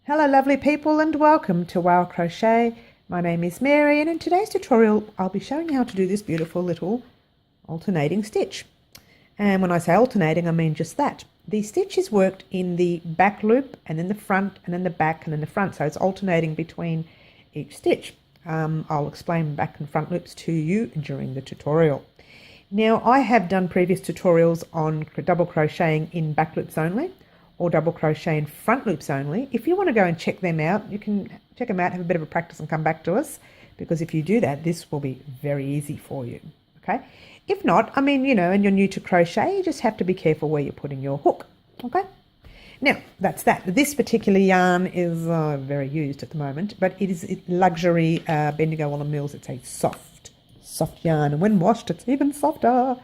Hello lovely people and welcome to Wow Crochet. My name is Mary and in today's tutorial I'll be showing you how to do this beautiful little alternating stitch. And when I say alternating I mean just that. The stitch is worked in the back loop and then the front and then the back and then the front, so it's alternating between each stitch. I'll explain back and front loops to you during the tutorial. Now I have done previous tutorials on double crocheting in back loops only, or double crochet in front loops only. If you want to go and check them out, you can check them out, have a bit of a practice and come back to us, because if you do that, this will be very easy for you, okay? If not, I mean, and you're new to crochet, you just have to be careful where you're putting your hook, okay? Now, that's that. This particular yarn is very used at the moment, but it is luxury Bendigo Woolen Mills. It's a soft yarn, and when washed, it's even softer.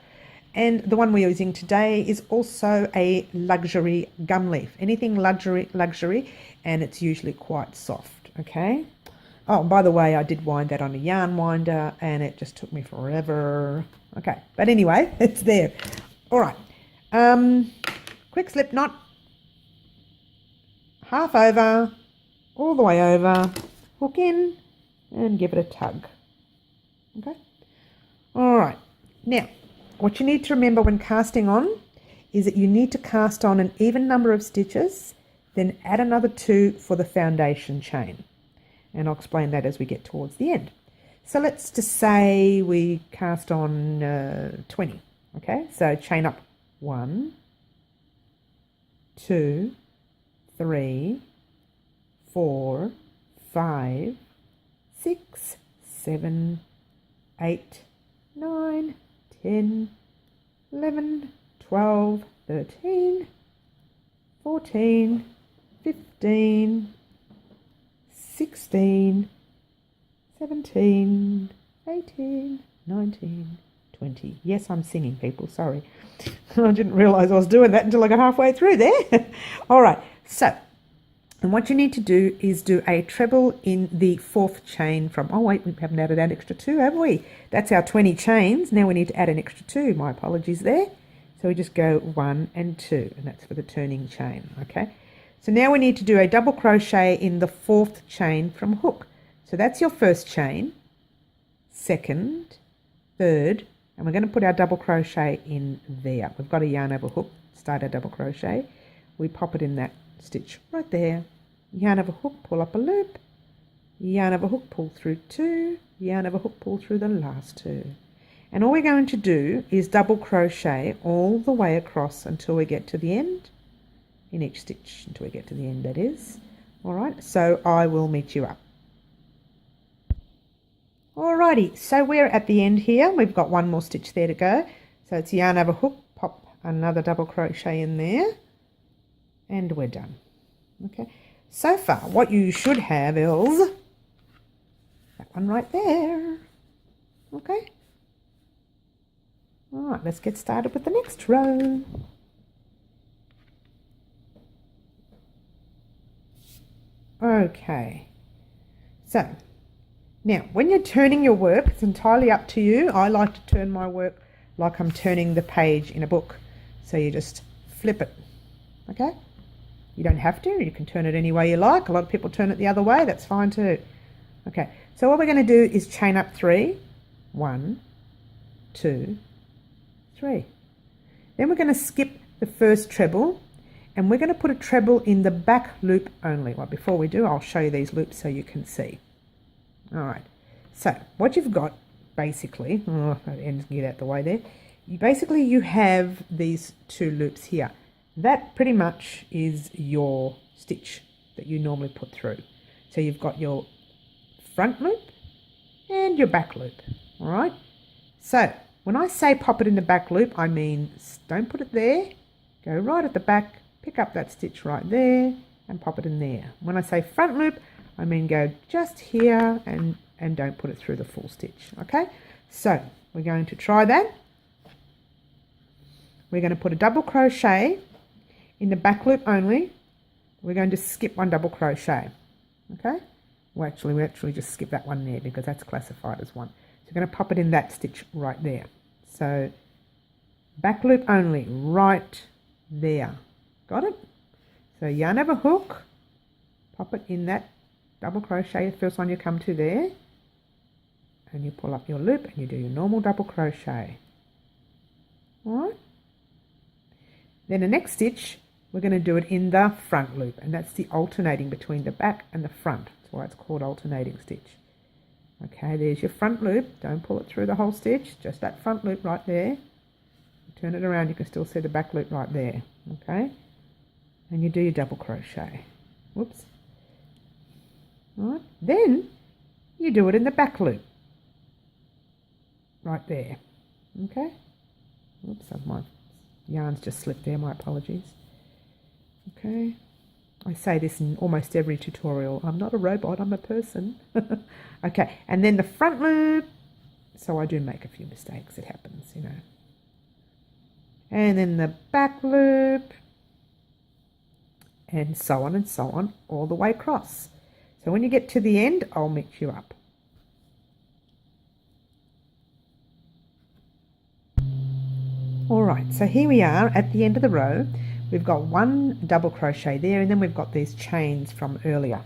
And the one we're using today is also a luxury gum leaf. Anything luxury, and it's usually quite soft, okay? Oh, by the way, I did wind that on a yarn winder, and it just took me forever. Okay, but anyway, it's there. All right, quick slip knot, half over, all the way over, hook in, and give it a tug, okay? All right, now, what you need to remember when casting on is that you need to cast on an even number of stitches, then add another 2 for the foundation chain. And I'll explain that as we get towards the end. So let's just say we cast on 20, okay? So chain up 1, 2, 3, 4, 5, 6, 7, 8, 9, 10, 11, 12, 13, 14, 15, 16, 17, 18, 19, 20. Yes, I'm singing, people, sorry. I didn't realise I was doing that until I got halfway through there. All right, so, and what you need to do is do a treble in the 4th chain from, oh wait, we haven't added that extra 2, have we? That's our 20 chains. Now we need to add an extra 2. My apologies there. So we just go 1 and 2, and that's for the turning chain, okay? So now we need to do a double crochet in the 4th chain from hook. So that's your 1st chain, 2nd, 3rd, and we're going to put our double crochet in there. We've got a yarn over hook, start our double crochet. We pop it in that stitch right there. Yarn over hook, pull up a loop, yarn over hook, pull through 2, yarn over hook, pull through the last 2. And all we're going to do is double crochet all the way across until we get to the end, in each stitch, until we get to the end, that is. All right, so I will meet you up. Alrighty, so we're at the end here. We've got one more stitch there to go. So it's yarn over hook, pop another double crochet in there, and we're done. Okay, so far what you should have is that one right there. Okay, all right, let's get started with the next row. Okay, so now when you're turning your work, it's entirely up to you. I like to turn my work like I'm turning the page in a book. So you just flip it, okay? You don't have to, you can turn it any way you like. A lot of people turn it the other way, that's fine too. Okay, so what we're going to do is chain up 3, 1, 2, 3. Then we're going to skip the first treble, and we're going to put a treble in the back loop only. Well, before we do, I'll show you these loops so you can see. All right, so what you've got basically, that ends, get out the way there. You have these 2 loops here. That pretty much is your stitch that you normally put through. So you've got your front loop and your back loop, all right? So when I say pop it in the back loop, I mean don't put it there, go right at the back, pick up that stitch right there and pop it in there. When I say front loop, I mean go just here and don't put it through the full stitch, okay? So we're going to try that. We're going to put a double crochet in the back loop only. We're going to skip 1 double crochet, okay? We actually just skip that one there because that's classified as 1. So we're going to pop it in that stitch right there. So back loop only, right there. Got it? So yarn over hook, pop it in that double crochet, the first one you come to there, and you pull up your loop and you do your normal double crochet. Alright, then the next stitch we're going to do it in the front loop, and that's the alternating between the back and the front. That's why it's called alternating stitch. Okay, there's your front loop. Don't pull it through the whole stitch, just that front loop right there. Turn it around, you can still see the back loop right there. Okay, and you do your double crochet. Whoops. Alright, then you do it in the back loop right there. Okay, oops, my yarn's just slipped there, my apologies. Okay, I say this in almost every tutorial. I'm not a robot, I'm a person. Okay, and then the front loop. So I do make a few mistakes, it happens, you know. And then the back loop. And so on, all the way across. So when you get to the end, I'll mix you up. Alright, so here we are at the end of the row. We've got one double crochet there, and then we've got these chains from earlier.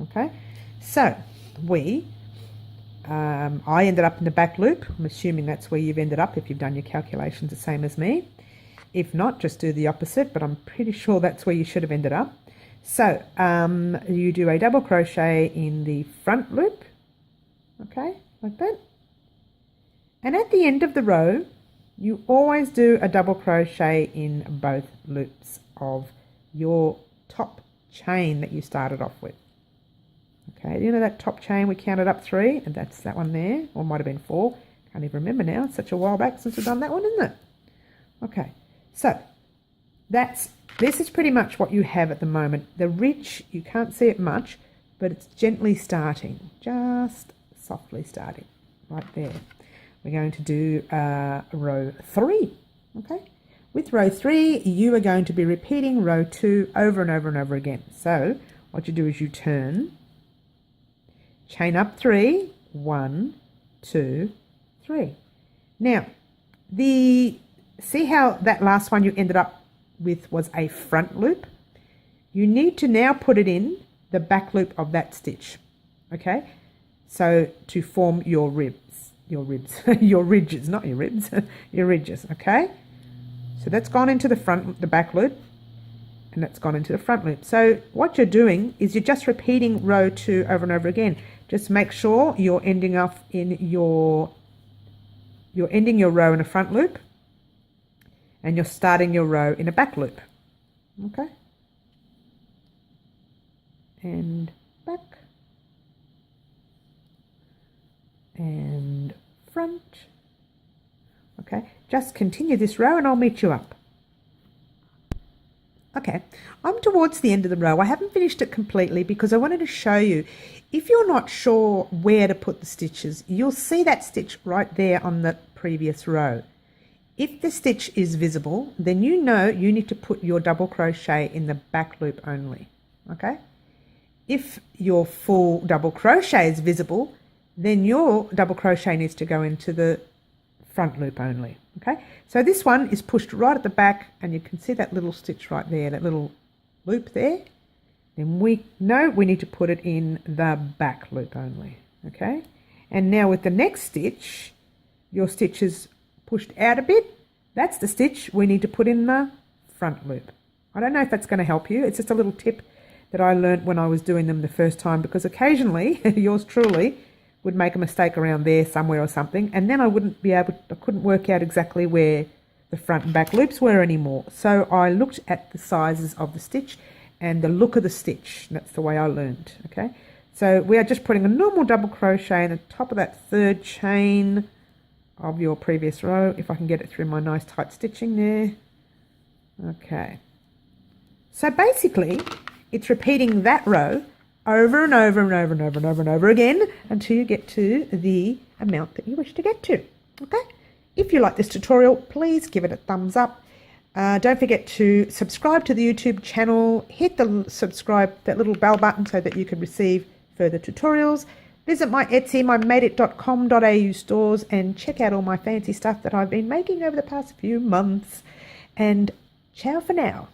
Okay, so I ended up in the back loop. I'm assuming that's where you've ended up if you've done your calculations the same as me. If not, just do the opposite, but I'm pretty sure that's where you should have ended up. So you do a double crochet in the front loop, okay, like that. And at the end of the row, you always do a double crochet in both loops of your top chain that you started off with. Okay, you know that top chain we counted up 3, and that's that one there, or it might have been 4. Can't even remember now. It's such a while back since we've done that one, isn't it? Okay, so this is pretty much what you have at the moment. The ridge, you can't see it much, but it's gently starting, just softly starting right there. We're going to do row 3, okay? With row 3, you are going to be repeating row 2 over and over and over again. So what you do is you turn, chain up 3, 1, 2, 3. Now, see how that last one you ended up with was a front loop? You need to now put it in the back loop of that stitch, okay? So to form your ridges, not your ribs, your ridges, okay? So that's gone into the back loop, and that's gone into the front loop. So what you're doing is you're just repeating row 2 over and over again. Just make sure you're ending your row in a front loop, and you're starting your row in a back loop, okay? And back, and front. Okay, just continue this row and I'll meet you up. Okay, I'm towards the end of the row. I haven't finished it completely because I wanted to show you, if you're not sure where to put the stitches, you'll see that stitch right there on the previous row. If the stitch is visible, then you know you need to put your double crochet in the back loop only, okay? If your full double crochet is visible, then your double crochet needs to go into the front loop only, okay? So this one is pushed right at the back, and you can see that little stitch right there, that little loop there. Then we know we need to put it in the back loop only, okay? And now with the next stitch, your stitch is pushed out a bit. That's the stitch we need to put in the front loop. I don't know if that's going to help you. It's just a little tip that I learned when I was doing them the first time, because occasionally yours truly would make a mistake around there somewhere or something, and then I couldn't work out exactly where the front and back loops were anymore. So I looked at the sizes of the stitch and the look of the stitch. That's the way I learned, okay? So we are just putting a normal double crochet in the top of that third chain of your previous row, if I can get it through my nice tight stitching there. Okay. So basically, it's repeating that row over and over and over and over and over and over again until you get to the amount that you wish to get to, okay? If you like this tutorial, please give it a thumbs up. Don't forget to subscribe to the YouTube channel. Hit the subscribe, that little bell button, so that you can receive further tutorials. Visit my Etsy, my madeit.com.au stores, and check out all my fancy stuff that I've been making over the past few months. And ciao for now.